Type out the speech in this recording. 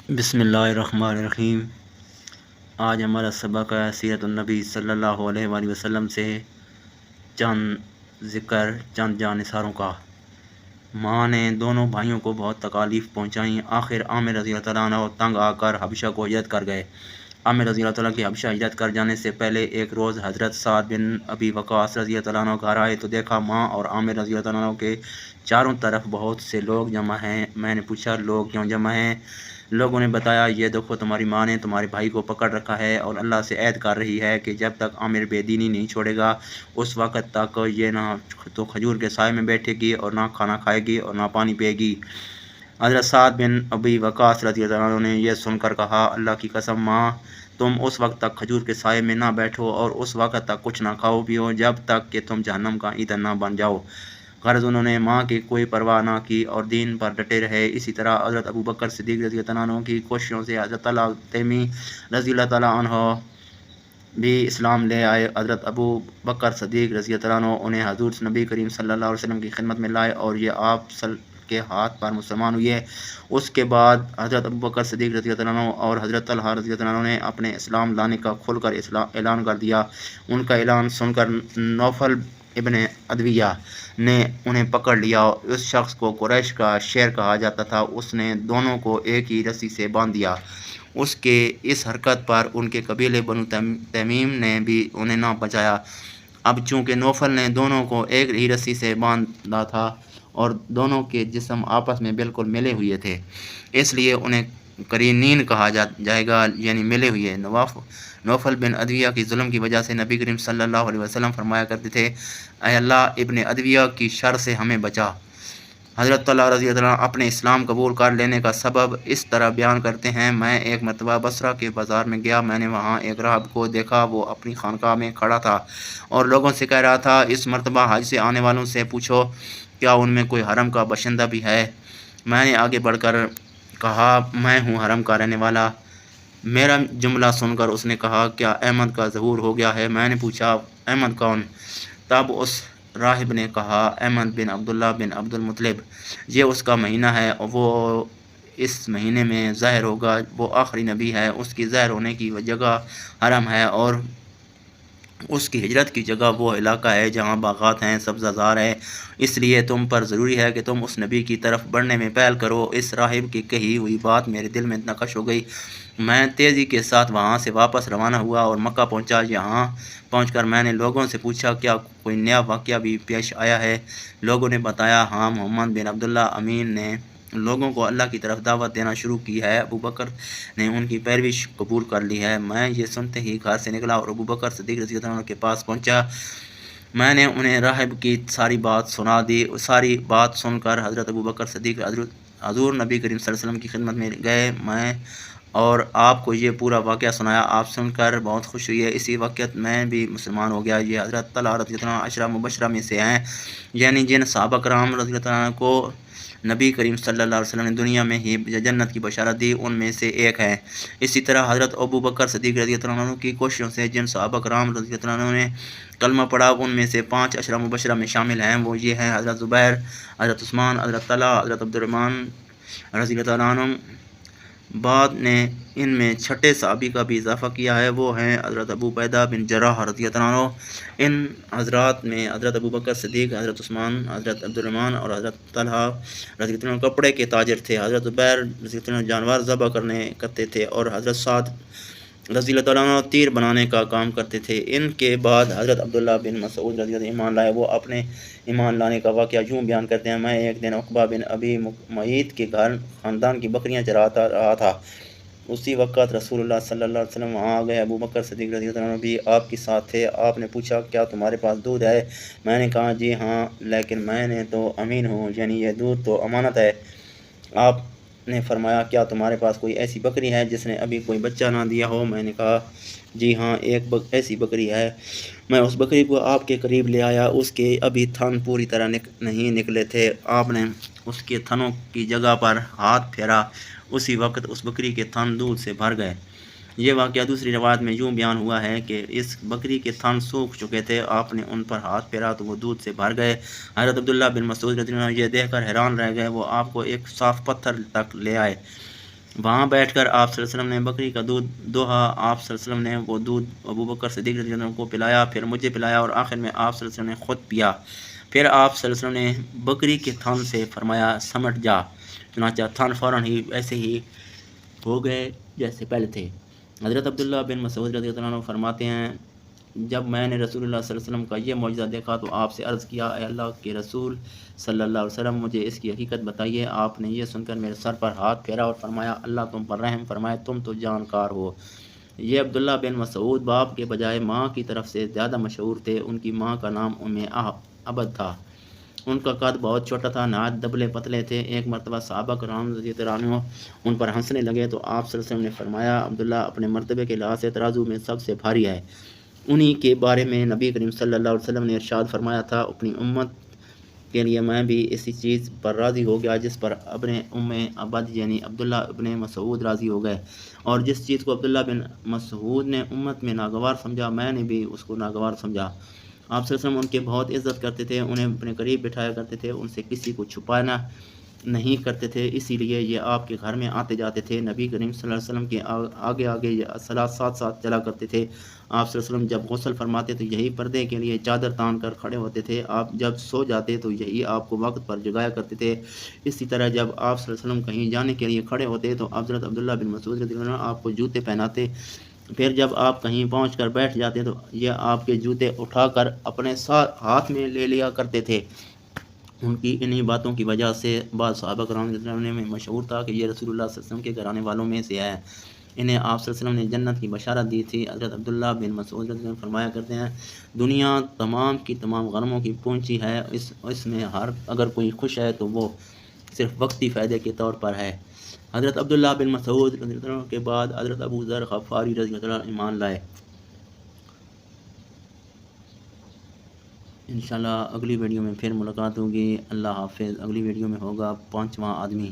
بسم اللہ الرحمن الرحیم۔ آج ہمارا سبق ہے سیرت النبی صلی اللہ علیہ وآلہ وسلم سے چند جانثاروں کا۔ ماں نے دونوں بھائیوں کو بہت تکالیف پہنچائیں۔ آخر عامر رضی اللہ تعالیٰ عنہ تنگ آ کر حبشہ کو ہجرت کر گئے۔ عامر رضی اللہ تعالیٰ کی حبشہ ہجرت کر جانے سے پہلے ایک روز حضرت سعد بن ابی وقاص رضی اللہ تعالیٰ عنہ گھر آئے تو دیکھا ماں اور عامر رضی اللہ تعالیٰ عنہ کے چاروں طرف بہت سے لوگ جمع ہیں۔ میں نے پوچھا لوگ کیوں جمع ہیں؟ لوگوں نے بتایا یہ دیکھو تمہاری ماں نے تمہارے بھائی کو پکڑ رکھا ہے اور اللہ سے عہد کر رہی ہے کہ جب تک عامر بے دینی نہیں چھوڑے گا اس وقت تک یہ نہ تو کھجور کے سائے میں بیٹھے گی اور نہ کھانا کھائے گی اور نہ پانی پیے گی۔ حضرت سعد بن ابی وقاص رضی اللہ عنہ نے یہ سن کر کہا اللہ کی قسم ماں تم اس وقت تک کھجور کے سائے میں نہ بیٹھو اور اس وقت تک کچھ نہ کھاؤ پیو جب تک کہ تم جہنم کا ایندھن نہ بن جاؤ۔ غرض انہوں نے ماں کی کوئی پرواہ نہ کی اور دین پر ڈٹے رہے۔ اسی طرح حضرت ابو بکر صدیق رضی اللہ عنہ کی کوششوں سے حضرت طلحہ تیمی رضی اللہ تعالیٰ عنہ بھی اسلام لے آئے۔ حضرت ابو بکر صدیق رضی اللہ عنہ انہیں حضور نبی کریم صلی اللہ علیہ وسلم کی خدمت میں لائے اور یہ آپ کے ہاتھ پر مسلمان ہوئے۔ اس کے بعد حضرت ابو بکر صدیق رضی اللہ عنہ اور حضرت طلحہ رضی اللہ عنہ نے اپنے اسلام لانے کا کھل کر اعلان کر دیا۔ ان کا اعلان سن کر نوفل ابن ادویہ نے انہیں پکڑ لیا۔ اس شخص کو قریش کا شیر کہا جاتا تھا۔ اس نے دونوں کو ایک ہی رسی سے باندھ دیا۔ اس کے اس حرکت پر ان کے قبیلے بنو تمیم نے بھی انہیں نہ بچایا۔ اب چونکہ نوفل نے دونوں کو ایک ہی رسی سے باندھا تھا اور دونوں کے جسم آپس میں بالکل ملے ہوئے تھے اس لیے انہیں قرینین کہا جائے گا یعنی ملے ہوئے۔ نوفل بن ادویہ کی ظلم کی وجہ سے نبی کریم صلی اللہ علیہ وسلم فرمایا کرتے تھے اے اللہ ابن ادویہ کی شر سے ہمیں بچا۔ حضرت طلحہ رضی اللہ عنہ اپنے اسلام قبول کر لینے کا سبب اس طرح بیان کرتے ہیں میں ایک مرتبہ بصرہ کے بازار میں گیا۔ میں نے وہاں ایک راہب کو دیکھا۔ وہ اپنی خانقاہ میں کھڑا تھا اور لوگوں سے کہہ رہا تھا اس مرتبہ حج سے آنے والوں سے پوچھو کیا ان میں کوئی حرم کا باشندہ بھی ہے؟ میں نے آگے بڑھ کر کہا میں ہوں حرم کا رہنے والا۔ میرا جملہ سن کر اس نے کہا کیا احمد کا ظہور ہو گیا ہے؟ میں نے پوچھا احمد کون؟ تب اس راہب نے کہا احمد بن عبداللہ بن عبد المطلب، یہ اس کا مہینہ ہے اور وہ اس مہینے میں ظاہر ہوگا۔ وہ آخری نبی ہے۔ اس کی ظاہر ہونے کی جگہ حرم ہے اور اس کی ہجرت کی جگہ وہ علاقہ ہے جہاں باغات ہیں سبزہ زار ہے۔ اس لیے تم پر ضروری ہے کہ تم اس نبی کی طرف بڑھنے میں پہل کرو۔ اس راہب کی کہی ہوئی بات میرے دل میں نقش ہو گئی۔ میں تیزی کے ساتھ وہاں سے واپس روانہ ہوا اور مکہ پہنچا۔ یہاں پہنچ کر میں نے لوگوں سے پوچھا کیا کوئی نیا واقعہ بھی پیش آیا ہے؟ لوگوں نے بتایا ہاں محمد بن عبداللہ امین نے لوگوں کو اللہ کی طرف دعوت دینا شروع کی ہے۔ ابو بکر نے ان کی پیروی قبول کر لی ہے۔ میں یہ سنتے ہی گھر سے نکلا اور ابو بکر صدیق رضی اللہ عنہ کے پاس پہنچا۔ میں نے انہیں راہب کی ساری بات سنا دی۔ ساری بات سن کر حضرت ابو بکر صدیق حضور نبی کریم صلی اللہ علیہ وسلم کی خدمت میں گئے میں اور آپ کو یہ پورا واقعہ سنایا۔ آپ سن کر بہت خوش ہوئی ہے۔ اسی وقت میں بھی مسلمان ہو گیا۔ یہ حضرت طلحہ رضی اللہ عنہ عشرہ مبشرہ میں سے ہیں یعنی جن صحابہ کرام رضی اللہ عنہ کو نبی کریم صلی اللہ علیہ وسلم نے دنیا میں ہی جنت کی بشارت دی ان میں سے ایک ہے۔ اسی طرح حضرت ابو بکر صدیق رضی اللہ عنہ کی کوششوں سے جن صحابہ کرام رضی اللہ عنہ نے کلمہ پڑھا ان میں سے 5 عشرہ مبشرہ میں شامل ہیں۔ وہ یہ ہیں حضرت زبیر، حضرت عثمان، حضرت طلحہ، حضرت عبد الرحمن رضی اللہ عنہ۔ بعد نے ان میں چھٹے صحابی کا بھی اضافہ کیا ہے وہ ہیں حضرت ابو عبیدہ بن جراح رضی اللہ عنہ۔ ان حضرات میں حضرت ابو بکر صدیق، حضرت عثمان، حضرت عبد الرحمن اور حضرت طلحہ رضی اللہ عنہ کپڑے کے تاجر تھے۔ حضرت زبیر رضی اللہ عنہ جانور ذبح کرتے تھے اور حضرت سعد رضی اللہ عنہ تیر بنانے کا کام کرتے تھے۔ ان کے بعد حضرت عبداللہ بن مسعود رضی اللہ عنہ ایمان لائے۔ وہ اپنے ایمان لانے کا واقعہ یوں بیان کرتے ہیں میں ایک دن عقبہ بن ابی معیط کے گھر خاندان کی بکریاں چراتا رہا تھا۔ اسی وقت رسول اللہ صلی اللہ علیہ وسلم وہاں آ گئے۔ ابو بکر صدیق رضی اللہ عنہ بھی آپ کے ساتھ تھے۔ آپ نے پوچھا کیا تمہارے پاس دودھ ہے؟ میں نے کہا جی ہاں لیکن میں نے تو امین ہوں یعنی یہ دودھ تو امانت ہے۔ آپ نے فرمایا کیا تمہارے پاس کوئی ایسی بکری ہے جس نے ابھی کوئی بچہ نہ دیا ہو؟ میں نے کہا جی ہاں ایک ایسی بکری ہے۔ میں اس بکری کو آپ کے قریب لے آیا۔ اس کے ابھی تھن پوری طرح نہیں نکلے تھے۔ آپ نے اس کے تھنوں کی جگہ پر ہاتھ پھیرا، اسی وقت اس بکری کے تھن دودھ سے بھر گئے۔ یہ واقعہ دوسری روایت میں یوں بیان ہوا ہے کہ اس بکری کے تھن سوکھ چکے تھے۔ آپ نے ان پر ہاتھ پھیرا تو وہ دودھ سے بھر گئے۔ حضرت عبداللہ بن مسعود رضی اللہ عنہ یہ دیکھ کر حیران رہ گئے۔ وہ آپ کو ایک صاف پتھر تک لے آئے وہاں بیٹھ کر آپ صلی اللہ علیہ وسلم نے بکری کا دودھ دوہا، آپ صلی اللہ علیہ وسلم نے وہ دودھ ابو بکر صدیق رضی اللہ عنہ کو پلایا، پھر مجھے پلایا، اور آخر میں آپ صلی اللہ علیہ وسلم نے خود پیا۔ پھر آپ صلی اللہ علیہ وسلم نے بکری کے تھن سے فرمایا سمٹ جا، چنانچہ تھن فوراً ہی ایسے ہی ہو گئے جیسے پہلے تھے۔ حضرت عبداللہ بن مسعود رضی اللہ عنہ فرماتے ہیں جب میں نے رسول اللہ صلی اللہ علیہ وسلم کا یہ معجزہ دیکھا تو آپ سے عرض کیا اے اللہ کے رسول صلی اللہ علیہ وسلم مجھے اس کی حقیقت بتائیے۔ آپ نے یہ سن کر میرے سر پر ہاتھ پھیرا اور فرمایا اللہ تم پر رحم فرمائے، تم تو جانکار ہو۔ یہ عبداللہ بن مسعود باپ کے بجائے ماں کی طرف سے زیادہ مشہور تھے۔ ان کی ماں کا نام عبد تھا۔ ان کا قد بہت چھوٹا تھا، نہایت دبلے پتلے تھے۔ ایک مرتبہ صحابہ کرام رضی اللہ عنہ ان پر ہنسنے لگے تو آپ صلی اللہ علیہ وسلم نے فرمایا عبداللہ اپنے مرتبے کے لحاظ سے ترازو میں سب سے بھاری ہے۔ انہی کے بارے میں نبی کریم صلی اللہ علیہ وسلم نے ارشاد فرمایا تھا اپنی امت کے لیے میں بھی اسی چیز پر راضی ہو گیا جس پر ابن عبد یعنی عبداللہ ابن مسعود راضی ہو گئے، اور جس چیز کو عبداللہ بن مسعود نے امت میں ناگوار سمجھا میں نے بھی اس کو ناگوار سمجھا۔ آپ صلی اللہ علیہ وسلم ان کی بہت عزت کرتے تھے، انہیں اپنے قریب بٹھایا کرتے تھے، ان سے کسی کو چھپانا نہیں کرتے تھے، اسی لیے یہ آپ کے گھر میں آتے جاتے تھے۔ نبی کریم صلی اللہ علیہ وسلم کے آگے آگے یہ ساتھ ساتھ چلا کرتے تھے۔ آپ صلی اللہ علیہ وسلم جب غسل فرماتے تو یہی پردے کے لیے چادر تان کر کھڑے ہوتے تھے، آپ جب سو جاتے تو یہی آپ کو وقت پر جگایا کرتے تھے۔ اسی طرح جب آپ صلی اللہ علیہ وسلم کہیں جانے کے لیے کھڑے ہوتے تو حضرت عبداللہ بن مسعود رضی اللہ عنہ آپ کو جوتے پہناتے، پھر جب آپ کہیں پہنچ کر بیٹھ جاتے تو یہ آپ کے جوتے اٹھا کر اپنے ہاتھ میں لے لیا کرتے تھے۔ ان کی انہی باتوں کی وجہ سے بعض صحابہ کرام رضی اللہ عنہ میں مشہور تھا کہ یہ رسول اللہ صلی اللہ علیہ وسلم کے گھرانے والوں میں سے ہے، انہیں آپ صلی اللہ علیہ وسلم نے جنت کی بشارت دی تھی۔ حضرت عبداللہ بن مسعود رضی اللہ عنہ فرمایا کرتے ہیں دنیا تمام کی تمام غموں کی پونچی ہے، اس میں اگر کوئی خوش ہے تو وہ صرف وقتی فائدے کے طور پر ہے۔ حضرت عبداللہ بن مسعود رضی اللہ عنہ کے بعد حضرت ابو ذر غفاری رضی اللہ عنہ ایمان لائے۔ انشاءاللہ اگلی ویڈیو میں پھر ملاقات ہوگی۔ اللہ حافظ۔ اگلی ویڈیو میں ہوگا 5واں آدمی۔